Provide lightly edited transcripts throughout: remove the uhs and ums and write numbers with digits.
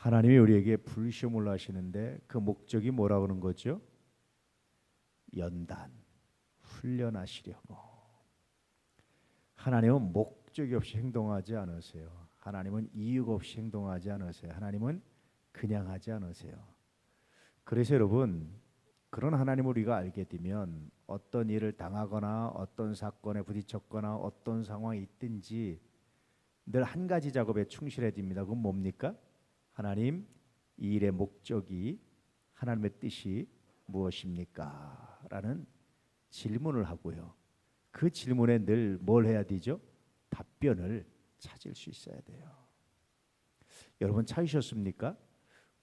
하나님이 우리에게 불시험을 하시는데 그 목적이 뭐라고 하는 거죠? 연단, 훈련하시려고. 하나님은 목적이 없이 행동하지 않으세요. 하나님은 이유가 없이 행동하지 않으세요. 하나님은 그냥 하지 않으세요. 그래서 여러분, 그런 하나님을 우리가 알게 되면 어떤 일을 당하거나 어떤 사건에 부딪혔거나 어떤 상황이 있든지 늘 한 가지 작업에 충실해집니다. 그건 뭡니까? 하나님, 이 일의 목적이 하나님의 뜻이 무엇입니까? 라는 질문을 하고요. 그 질문에 늘 뭘 해야 되죠? 답변을 찾을 수 있어야 돼요. 여러분 찾으셨습니까?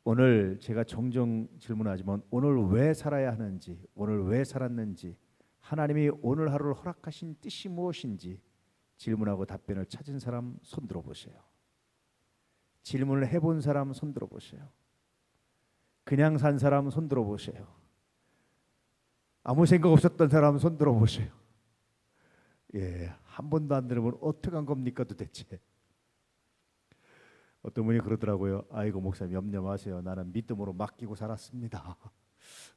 오늘 제가 종종 질문하지만 오늘 왜 살아야 하는지, 오늘 왜 살았는지, 하나님이 오늘 하루를 허락하신 뜻이 무엇인지 질문하고 답변을 찾은 사람 손 들어보세요. 질문을 해본 사람 손 들어보세요. 그냥 산 사람 손 들어보세요. 아무 생각 없었던 사람 손 들어보세요. 예, 한 번도 안 들으면 어떻게 한 겁니까 도대체? 어떤 분이 그러더라고요. 아이고 목사님 염려 마세요. 나는 믿음으로 맡기고 살았습니다.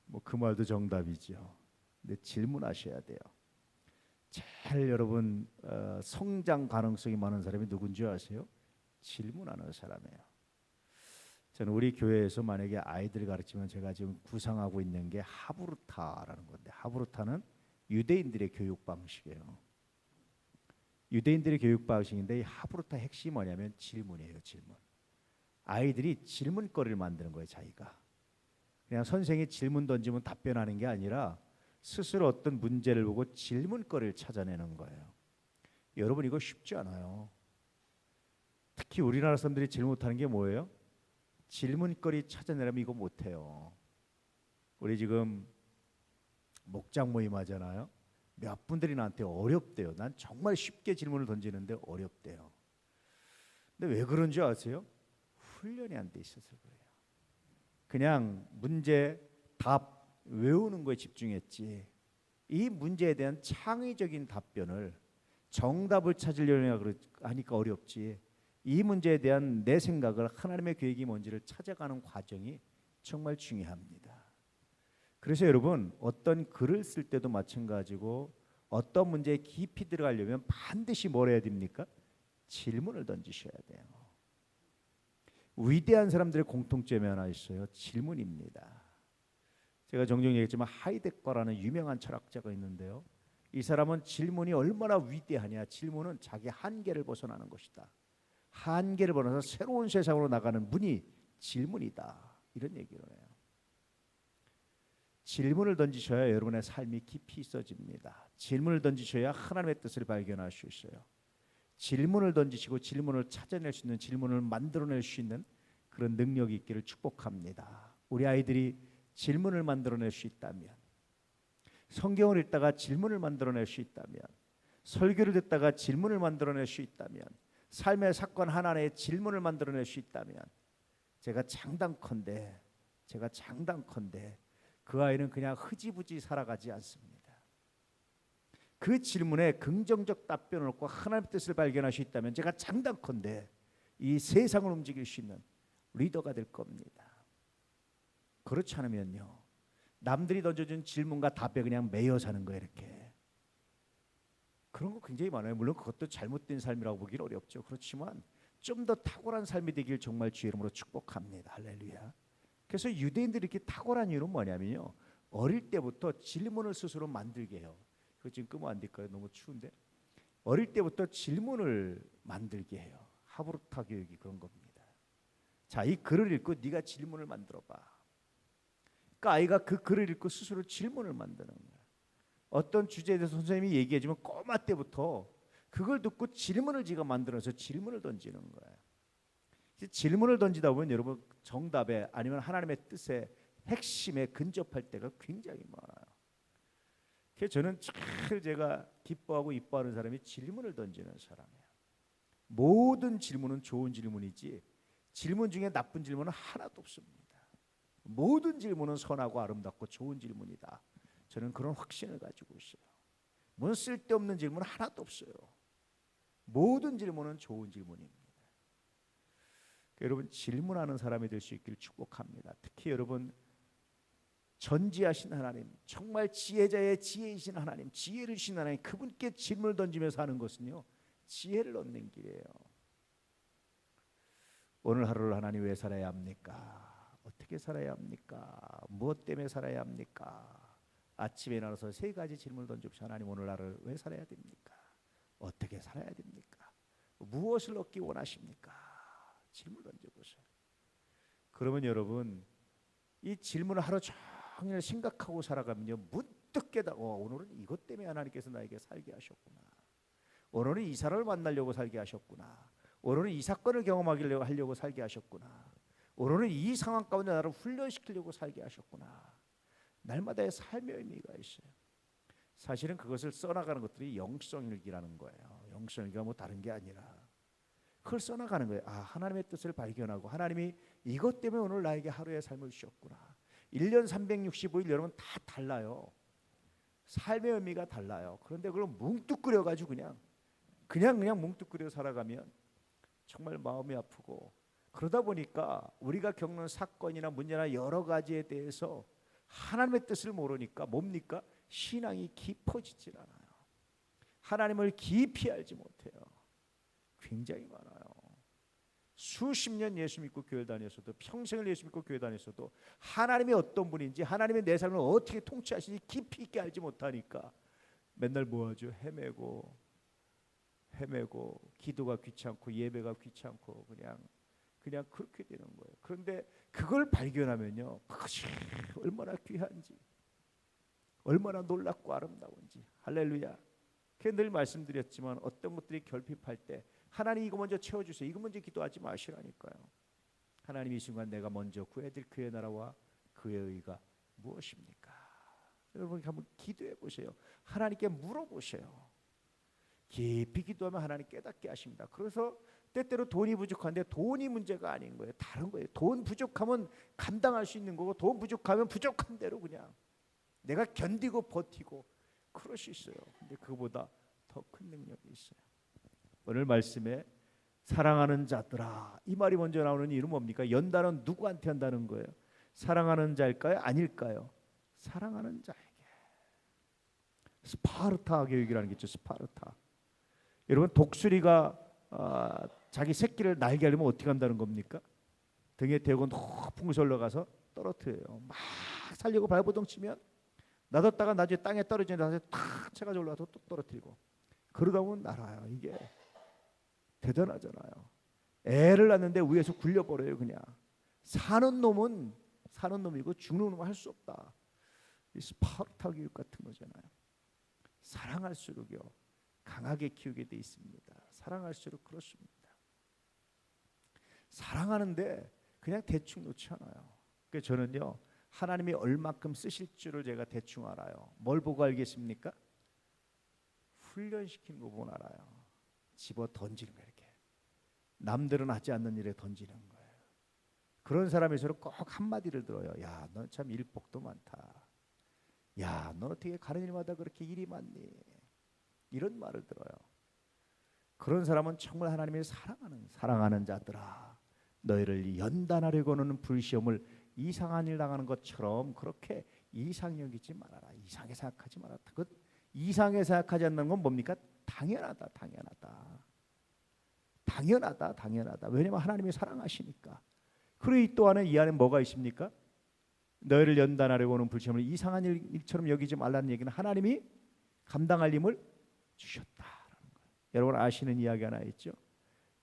뭐 그 말도 정답이죠. 근데 질문하셔야 돼요. 제일 여러분 성장 가능성이 많은 사람이 누군지 아세요? 질문하는 사람이에요. 저는 우리 교회에서 만약에 아이들을 가르치면 제가 지금 구상하고 있는 게 하브루타라는 건데, 하브루타는 유대인들의 교육 방식이에요. 유대인들의 교육 방식인데 이 하브루타 핵심이 뭐냐면 질문이에요. 질문. 아이들이 질문거리를 만드는 거예요. 자기가 그냥 선생이 질문 던지면 답변하는 게 아니라 스스로 어떤 문제를 보고 질문거리를 찾아내는 거예요. 여러분 이거 쉽지 않아요. 특히 우리나라 사람들이 제일 못하는 게 뭐예요? 질문거리 찾아내려면 이거 못해요. 우리 지금 목장 모임 하잖아요. 몇 분들이 나한테 어렵대요. 난 정말 쉽게 질문을 던지는데 어렵대요. 근데 왜 그런지 아세요? 훈련이 안 돼 있어서 그래요. 그냥 문제, 답 외우는 거에 집중했지 이 문제에 대한 창의적인 답변을, 정답을 찾으려고 하니까 어렵지, 이 문제에 대한 내 생각을, 하나님의 계획이 뭔지를 찾아가는 과정이 정말 중요합니다. 그래서 여러분 어떤 글을 쓸 때도 마찬가지고 어떤 문제에 깊이 들어가려면 반드시 뭘 해야 됩니까? 질문을 던지셔야 돼요. 위대한 사람들의 공통점이 하나 있어요. 질문입니다. 제가 종종 얘기했지만 하이데거라는 유명한 철학자가 있는데요. 이 사람은 질문이 얼마나 위대하냐, 질문은 자기 한계를 벗어나는 것이다. 한계를 벗어나서 새로운 세상으로 나가는 문이 질문이다. 이런 얘기를 해요. 질문을 던지셔야 여러분의 삶이 깊이 있어집니다. 질문을 던지셔야 하나님의 뜻을 발견할 수 있어요. 질문을 던지시고 질문을 찾아낼 수 있는, 질문을 만들어낼 수 있는 그런 능력이 있기를 축복합니다. 우리 아이들이 질문을 만들어낼 수 있다면, 성경을 읽다가 질문을 만들어낼 수 있다면, 설교를 듣다가 질문을 만들어낼 수 있다면, 삶의 사건 하나에 질문을 만들어낼 수 있다면 제가 장담컨대 그 아이는 그냥 흐지부지 살아가지 않습니다. 그 질문에 긍정적 답변을 얻고 하나님의 뜻을 발견할 수 있다면 제가 장담컨대 이 세상을 움직일 수 있는 리더가 될 겁니다. 그렇지 않으면요, 남들이 던져준 질문과 답에 그냥 매여 사는 거예요. 이렇게 그런 거 굉장히 많아요. 물론 그것도 잘못된 삶이라고 보기는 어렵죠. 그렇지만 좀 더 탁월한 삶이 되길 정말 주의 이름으로 축복합니다. 할렐루야. 그래서 유대인들이 이렇게 탁월한 이유는 뭐냐면요, 어릴 때부터 질문을 스스로 만들게 해요. 그거 지금 끄면 안 될까요? 너무 추운데. 어릴 때부터 질문을 만들게 해요. 하브루타 교육이 그런 겁니다. 자, 이 글을 읽고 네가 질문을 만들어 봐. 그러니까 아이가 그 글을 읽고 스스로 질문을 만드는 거예요. 어떤 주제에 대해서 선생님이 얘기해 주면 꼬마 때부터 그걸 듣고 질문을 지가 만들어서 질문을 던지는 거예요. 질문을 던지다 보면 여러분 정답에 아니면 하나님의 뜻에 핵심에 근접할 때가 굉장히 많아요. 그래서 저는 제일 제가 기뻐하고 이뻐하는 사람이 질문을 던지는 사람이에요. 모든 질문은 좋은 질문이지 질문 중에 나쁜 질문은 하나도 없습니다. 모든 질문은 선하고 아름답고 좋은 질문이다. 저는 그런 확신을 가지고 있어요. 뭔 쓸데없는 질문은 하나도 없어요. 모든 질문은 좋은 질문입니다. 여러분 질문하는 사람이 될 수 있기를 축복합니다. 특히 여러분 전지하신 하나님, 정말 지혜자의 지혜이신 하나님, 지혜를 주신 하나님, 그분께 질문을 던지면서 하는 것은요 지혜를 얻는 길이에요. 오늘 하루를 하나님 왜 살아야 합니까? 어떻게 살아야 합니까? 무엇 때문에 살아야 합니까? 아침에 일어나서 세 가지 질문을 던져보세요. 하나님 오늘 하루를 왜 살아야 됩니까? 어떻게 살아야 됩니까? 무엇을 얻기 원하십니까? 질문 던져보세요. 그러면 여러분 이 질문을 하루 종일 생각하고 살아가면요 문득 깨달아 오늘은 이것 때문에 하나님께서 나에게 살게 하셨구나. 오늘은 이 사람을 만나려고 살게 하셨구나. 오늘은 이 사건을 경험하려고 하려고 살게 하셨구나. 오늘은 이 상황 가운데 나를 훈련시키려고 살게 하셨구나. 날마다의 삶의 의미가 있어요. 사실은 그것을 써나가는 것들이 영성일기라는 거예요. 영성일기가 뭐 다른 게 아니라 그걸 써나가는 거예요. 아, 하나님의 뜻을 발견하고 하나님이 이것 때문에 오늘 나에게 하루의 삶을 주셨구나. 1년 365일 여러분 다 달라요. 삶의 의미가 달라요. 그런데 그걸 뭉뚱그려가지고 그냥 뭉뚱그려 살아가면 정말 마음이 아프고 그러다 보니까 우리가 겪는 사건이나 문제나 여러 가지에 대해서 하나님의 뜻을 모르니까 뭡니까? 신앙이 깊어지질 않아요. 하나님을 깊이 알지 못해요. 굉장히 많아요. 수십 년 예수 믿고 교회 다녔어도 평생을 예수 믿고 교회 다녔어도 하나님이 어떤 분인지 하나님의 내 삶을 어떻게 통치하시는지 깊이 있게 알지 못하니까 맨날 뭐하죠? 헤매고 기도가 귀찮고 예배가 귀찮고 그냥 그렇게 되는 거예요. 그런데 그걸 발견하면요 그것이 얼마나 귀한지 얼마나 놀랍고 아름다운지 할렐루야. 늘 말씀드렸지만 어떤 것들이 결핍할 때 하나님 이거 먼저 채워주세요. 이거 먼저 기도하지 마시라니까요. 하나님 이 순간 내가 먼저 구해드릴 그의 나라와 그의 의가 무엇입니까? 여러분 한번 기도해 보세요. 하나님께 물어보세요. 깊이 기도하면 하나님 깨닫게 하십니다. 그래서 때때로 돈이 부족한데 돈이 문제가 아닌 거예요. 다른 거예요. 돈 부족하면 감당할 수 있는 거고 돈 부족하면 부족한 대로 그냥 내가 견디고 버티고 그럴 수 있어요. 근데 그거보다 더 큰 능력이 있어요. 오늘 말씀에 사랑하는 자들아 이 말이 먼저 나오는 이유는 뭡니까? 연단은 누구한테 한다는 거예요? 사랑하는 자일까요? 아닐까요? 사랑하는 자에게. 스파르타 교육이라는 게 있죠. 스파르타. 여러분 독수리가 자기 새끼를 날개 하려면 어떻게 한다는 겁니까? 등에 대고 높은 곳에 올라가서 떨어뜨려요. 막 살려고 발버둥 치면 놔뒀다가 나중에 땅에 떨어지는 다시 탁 쳐가지고 올라가서 또 떨어뜨리고 그러다 보면 날아요. 이게 대단하잖아요. 애를 낳는데 위에서 굴려버려요. 그냥 사는 놈은 사는 놈이고 죽는 놈은 할 수 없다. 이 스파르타 교육 같은 거잖아요. 사랑할수록요 강하게 키우게 돼 있습니다. 사랑할수록 그렇습니다. 사랑하는데 그냥 대충 놓지 않아요. 그래서 저는요 하나님이 얼마큼 쓰실 줄을 제가 대충 알아요. 뭘 보고 알겠습니까? 훈련시킨 거 보고 알아요. 집어 던지는 거예요. 이렇게 남들은 하지 않는 일에 던지는 거예요. 그런 사람일수록 꼭 한마디를 들어요. 야, 너 참 일복도 많다. 야, 너 어떻게 가는 일마다 그렇게 일이 많니? 이런 말을 들어요. 그런 사람은 정말 하나님을 사랑하는 자들아 너희를 연단하려고 하는 불시험을 이상한 일 당하는 것처럼 그렇게 이상 여기지 말아라. 이상하게 생각하지 말아라. 그 이상하게 생각하지 않는 건 뭡니까? 당연하다. 왜냐하면 하나님이 사랑하시니까. 그리고 또 하나 이 안에 뭐가 있습니까? 너희를 연단하려고 하는 불시험을 이상한 일처럼 여기지 말라는 얘기는 하나님이 감당할 힘을 주셨다라는 거예요. 여러분 아시는 이야기 하나 있죠?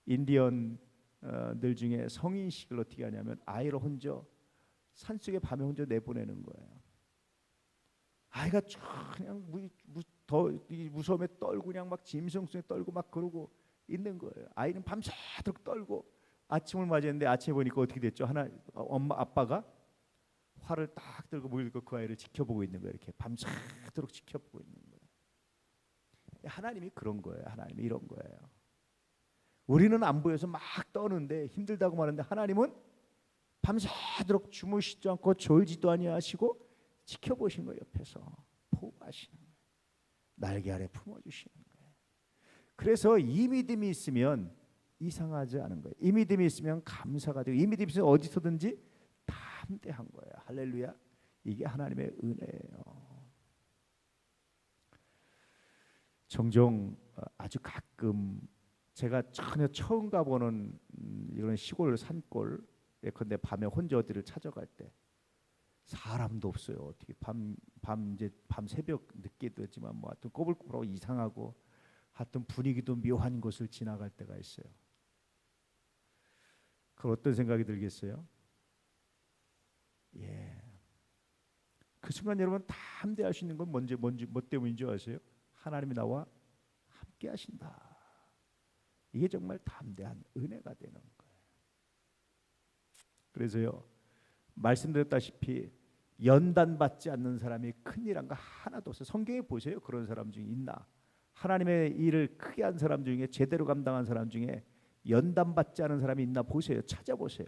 인디언들 중에 성인식을 어떻게 하냐면 아이를 혼자 산속에 밤에 혼자 내보내는 거예요. 아이가 그냥 무서움에 떨고 그냥 막 짐승성에 떨고 막 그러고 있는 거예요. 아이는 밤새도록 떨고 아침을 맞이했는데 아침에 보니까 어떻게 됐죠? 엄마 아빠가 활을 딱 들고 물 들고 그 아이를 지켜보고 있는 거예요. 이렇게 밤새도록 지켜보고 있는 거예요. 하나님이 그런 거예요. 하나님이 이런 거예요. 우리는 안 보여서 막 떠는데 힘들다고 말하는데 하나님은 밤새도록 주무시지 않고 졸지도 아니하시고 지켜보신 거예요. 옆에서 보호하시는 거예요. 날개 아래 품어주시는 거예요. 그래서 이 믿음이 있으면 이상하지 않은 거예요. 이 믿음이 있으면 감사가 되고 이 믿음이 있으면 어디서든지 담대한 거예요. 할렐루야. 이게 하나님의 은혜예요. 종종 아주 가끔 제가 전혀 처음 가보는 이런 시골 산골 예컨대 밤에 혼자 어디를 찾아갈 때 사람도 없어요. 어떻게 밤 이제 밤 새벽 늦게 되지만 뭐 하여튼 꼬불꼬불하고 이상하고 하여튼 분위기도 묘한 곳을 지나갈 때가 있어요. 그럼 어떤 생각이 들겠어요? 예. 그 순간 여러분 담대할 수 있는 건 뭔지 뭐 때문인지 아세요? 하나님이 나와 함께 하신다. 이게 정말 담대한 은혜가 되는 거예요. 그래서요. 말씀드렸다시피 연단받지 않는 사람이 큰일한 거 하나도 없어요. 성경에 보세요. 그런 사람 중에 있나? 하나님의 일을 크게 한 사람 중에 제대로 감당한 사람 중에 연단받지 않은 사람이 있나 보세요. 찾아보세요.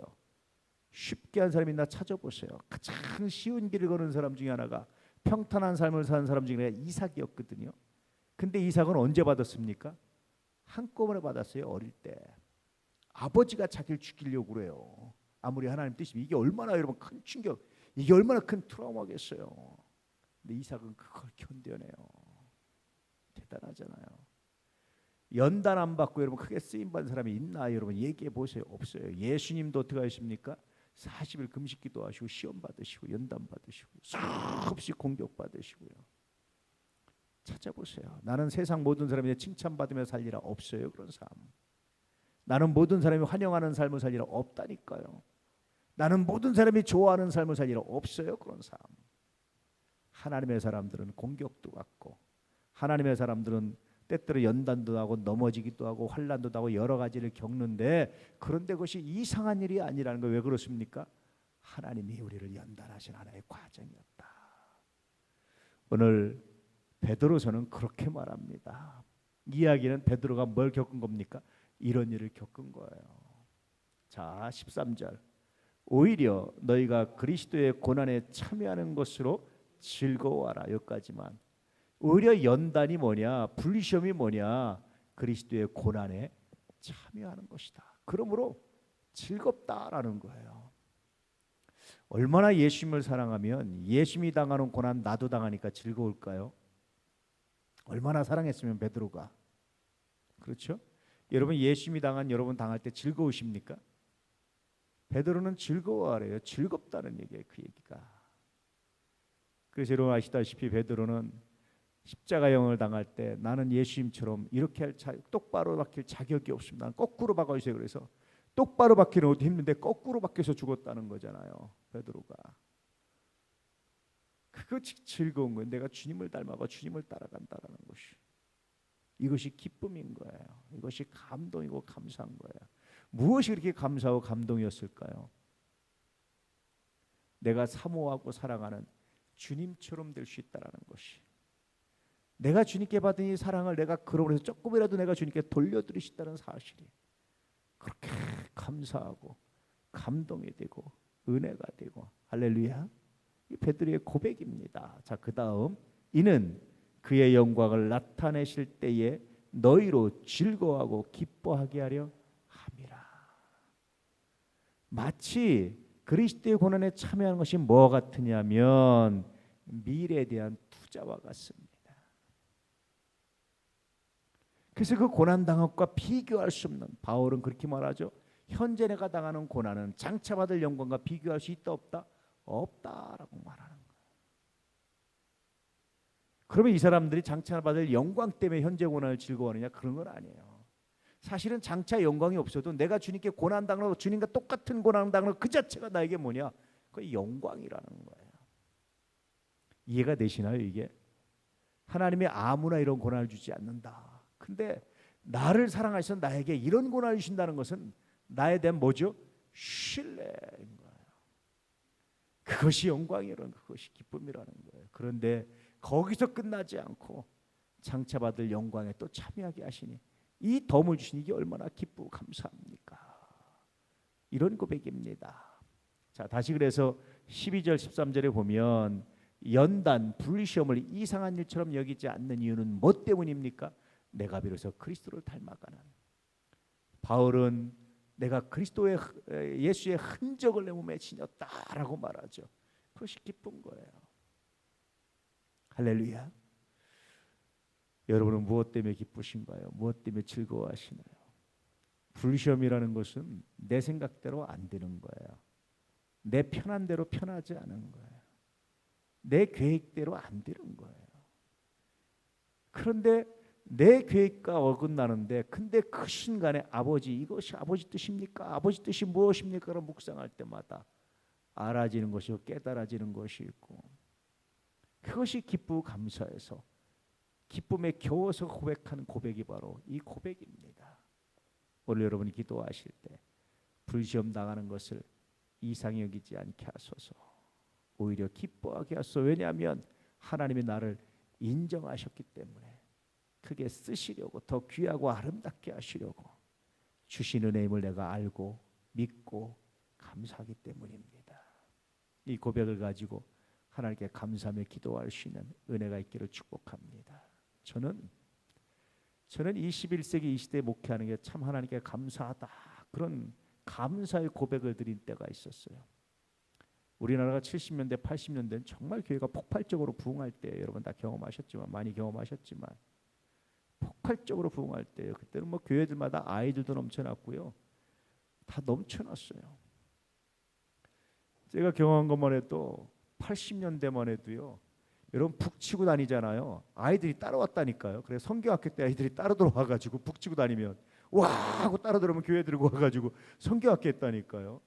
쉽게 한 사람이 있나 찾아보세요. 가장 쉬운 길을 거는 사람 중에 하나가 평탄한 삶을 사는 사람 중에 이삭이었거든요. 근데 이삭은 언제 받았습니까? 한꺼번에 받았어요. 어릴 때. 아버지가 자기를 죽이려고 그래요. 아무리 하나님 뜻이면 이게 얼마나 여러분 큰 충격, 이게 얼마나 큰 트라우마겠어요. 근데 이삭은 그걸 견뎌내요. 대단하잖아요. 연단 안 받고 여러분 크게 쓰임 받은 사람이 있나 여러분 얘기해 보세요. 없어요. 예수님도 어떻게 하십니까? 40일 금식 기도하시고 시험 받으시고 연단 받으시고 수없이 공격 받으시고요. 찾아보세요. 나는 세상 모든 사람이 칭찬받으며 살리라. 없어요. 그런 삶. 나는 모든 사람이 환영하는 삶을 살리라. 없다니까요. 나는 모든 사람이 좋아하는 삶을 살리라. 없어요. 그런 삶. 하나님의 사람들은 공격도 받고 하나님의 사람들은 때때로 연단도 하고 넘어지기도 하고 환난도 하고 여러 가지를 겪는데 그런데 그것이 이상한 일이 아니라는 거. 왜 그렇습니까? 하나님이 우리를 연단하신 하나의 과정이었다. 오늘 베드로서는 그렇게 말합니다. 이야기는 베드로가 뭘 겪은 겁니까? 이런 일을 겪은 거예요. 자, 13절. 오히려 너희가 그리스도의 고난에 참여하는 것으로 즐거워하라. 여기까지만. 오히려 연단이 뭐냐? 불시험이 뭐냐? 그리스도의 고난에 참여하는 것이다. 그러므로 즐겁다라는 거예요. 얼마나 예수님을 사랑하면 예수님이 당하는 고난 나도 당하니까 즐거울까요? 얼마나 사랑했으면 베드로가. 그렇죠? 여러분 예수님이 당한 여러분 당할 때 즐거우십니까? 베드로는 즐거워하래요. 즐겁다는 얘기예요. 그 얘기가. 그래서 여러분 아시다시피 베드로는 십자가형을 당할 때 나는 예수님처럼 이렇게 똑바로 박힐 자격이 없습니다. 나는 거꾸로 박아주세요. 그래서 똑바로 박히는 것도 힘든데 거꾸로 박혀서 죽었다는 거잖아요. 베드로가. 그거 즐거운 거예요. 내가 주님을 닮아가 주님을 따라간다는 것이. 이것이 기쁨인 거예요. 이것이 감동이고 감사한 거예요. 무엇이 그렇게 감사하고 감동이었을까요? 내가 사모하고 사랑하는 주님처럼 될 수 있다는 것이. 내가 주님께 받은 이 사랑을 내가 그러므로 해서 조금이라도 내가 주님께 돌려드릴 수 있다는 사실이 그렇게 감사하고 감동이 되고 은혜가 되고. 할렐루야. 이 베드로의 고백입니다. 자, 그 다음 이는 그의 영광을 나타내실 때에 너희로 즐거워하고 기뻐하게 하려 함이라. 마치 그리스도의 고난에 참여하는 것이 뭐 같으냐면 미래에 대한 투자와 같습니다. 그래서 그 고난당한 것과 비교할 수 없는, 바울은 그렇게 말하죠. 현재 내가 당하는 고난은 장차 받을 영광과 비교할 수 있다 없다? 없다라고 말하는 거예요. 그러면 이 사람들이 장차 받을 영광 때문에 현재 고난을 즐거워하느냐? 그런 건 아니에요. 사실은 장차 영광이 없어도 내가 주님께 고난 당하고 주님과 똑같은 고난 당하는 그 자체가 나에게 뭐냐? 그게 영광이라는 거예요. 이해가 되시나요? 이게 하나님이 아무나 이런 고난을 주지 않는다. 근데 나를 사랑하셔서 나에게 이런 고난을 주신다는 것은 나에 대한 뭐죠? 신뢰인 거예요. 그것이 영광이라는, 그것이 기쁨이라는 거예요. 그런데 거기서 끝나지 않고 장차 받을 영광에 또 참여하게 하시니 이 덤을 주시니 이게 얼마나 기쁘고 감사합니까? 이런 고백입니다. 자, 다시 그래서 12절 13절에 보면 연단, 불시험을 이상한 일처럼 여기지 않는 이유는 뭐 때문입니까? 내가 비로소 그리스도를 닮아가는 바울은 내가 그리스도의 예수의 흔적을 내 몸에 지녔다라고 말하죠. 그것이 기쁜 거예요. 할렐루야. 여러분은 무엇 때문에 기쁘신가요? 무엇 때문에 즐거워하시나요? 불시험이라는 것은 내 생각대로 안 되는 거예요. 내 편한 대로 편하지 않은 거예요. 내 계획대로 안 되는 거예요. 그런데 내 계획과 어긋나는데, 근데 그 순간에 아버지, 이것이 아버지 뜻입니까? 아버지 뜻이 무엇입니까? 라고 묵상할 때마다 알아지는 것이 있고 깨달아지는 것이 있고, 그것이 기쁘고 감사해서 기쁨에 겨워서 고백하는 고백이 바로 이 고백입니다. 오늘 여러분이 기도하실 때 불시험 당하는 것을 이상히 여기지 않게 하소서. 오히려 기뻐하게 하소서. 왜냐하면 하나님이 나를 인정하셨기 때문에 크게 쓰시려고, 더 귀하고 아름답게 하시려고 주신 은혜임을 내가 알고 믿고 감사하기 때문입니다. 이 고백을 가지고 하나님께 감사하며 기도할 수 있는 은혜가 있기를 축복합니다. 저는 21세기 이 시대에 목회하는 게 참 하나님께 감사하다, 그런 감사의 고백을 드린 때가 있었어요. 우리나라가 70년대 80년대는 정말 교회가 폭발적으로 부흥할 때, 여러분 다 경험하셨지만, 많이 경험하셨지만 폭발적으로 부흥할 때예요. 그때는 뭐 교회들마다 아이들도 넘쳐났고요. 다 넘쳐났어요. 제가 경험한 것만 해도 80년대만 해도요. 여러분 북치고 다니잖아요. 아이들이 따라왔다니까요. 그래서 성경학교 때 아이들이 따라 들어와가지고 북치고 다니면 와 하고 따라 들어오면 교회 들고 와가지고 성경학교 했다니까요.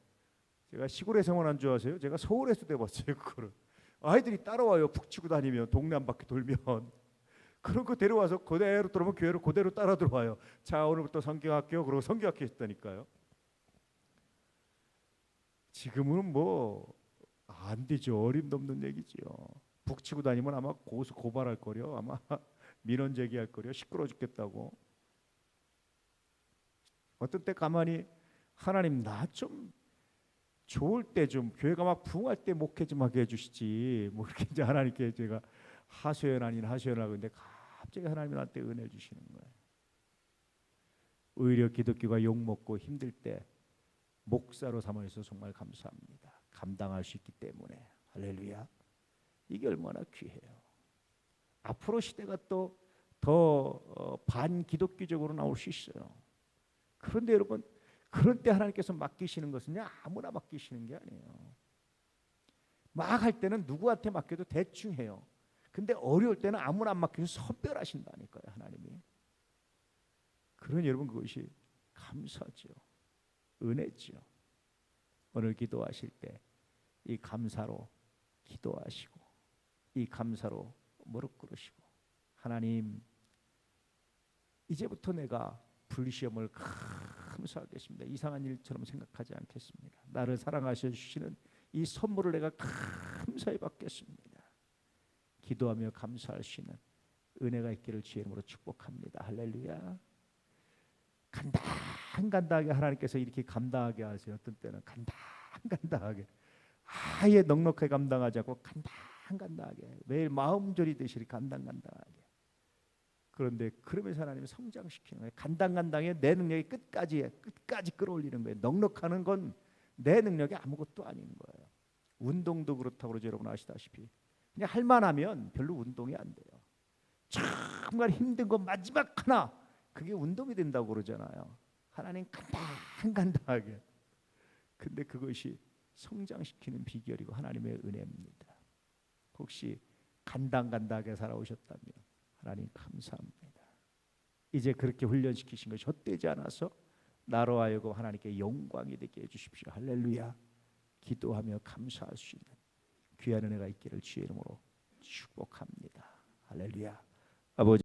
제가 시골에 생활한 줄 아세요? 제가 서울에서 돼봤어요. 그거를. 아이들이 따라와요. 북치고 다니면 동네 한 바퀴 돌면. 그런 거 데려와서 그대로 들어오면 교회로 그대로 따라 들어와요. 자, 오늘부터 성경학교, 그리고 성경학교 했다니까요. 지금은 뭐 안 되죠. 어림도 없는 얘기지요. 북치고 다니면 아마 고발할 거려. 아마 민원 제기할 거려. 시끄러워 죽겠다고. 어떤 때 가만히 하나님 나 좀 좋을 때 좀 교회가 막 부흥할 때 목회 좀 하게 해주시지. 뭐 이렇게 이제 하나님께 제가 하소연 아닌 하소연하고 있는데 갑자기 하나님이 나한테 은혜 주시는 거예요. 오히려 기독교가 욕먹고 힘들 때 목사로 삼아주셔서 정말 감사합니다. 감당할 수 있기 때문에. 할렐루야. 이게 얼마나 귀해요. 앞으로 시대가 또 더 반기독교적으로 나올 수 있어요. 그런데 여러분, 그럴 때 하나님께서 맡기시는 것은 아무나 맡기시는 게 아니에요. 막 할 때는 누구한테 맡겨도 대충 해요. 근데 어려울 때는 아무나 안 맡겨서 선별하신다니까요, 하나님이. 그러니 여러분, 그것이 감사죠. 은혜죠. 오늘 기도하실 때 이 감사로 기도하시고, 이 감사로 무릎 꿇으시고, 하나님 이제부터 내가 불시험을 감사하겠습니다. 이상한 일처럼 생각하지 않겠습니다. 나를 사랑하셔 주시는 이 선물을 내가 감사히 받겠습니다. 기도하며 감사할 수 있는 은혜가 있기를 주의 이름으로 축복합니다. 할렐루야. 간당간당하게 하나님께서 이렇게 감당하게 하세요. 어떤 때는 간당간당하게, 아예 넉넉하게 감당하지 않고 간당간당하게, 매일 마음 졸이듯이 간당간당하게. 그런데 그러면서 하나님이 성장시키는 거예요. 간당간당해 내 능력이 끝까지 끌어올리는 거예요. 넉넉하는 건 내 능력이 아무것도 아닌 거예요. 운동도 그렇다고 그러죠. 여러분 아시다시피 그냥 할만하면 별로 운동이 안 돼요. 정말 힘든 건 마지막 하나, 그게 운동이 된다고 그러잖아요. 하나님 간당간당하게. 근데 그것이 성장시키는 비결이고 하나님의 은혜입니다. 혹시 간당간당하게 살아오셨다면 하나님 감사합니다. 이제 그렇게 훈련시키신 것이 헛되지 않아서 나로 하여금 하나님께 영광이 되게 해주십시오. 할렐루야. 기도하며 감사할 수 있는 귀한 은혜가 있기를 주의 이름으로 축복합니다. 할렐루야. 아버지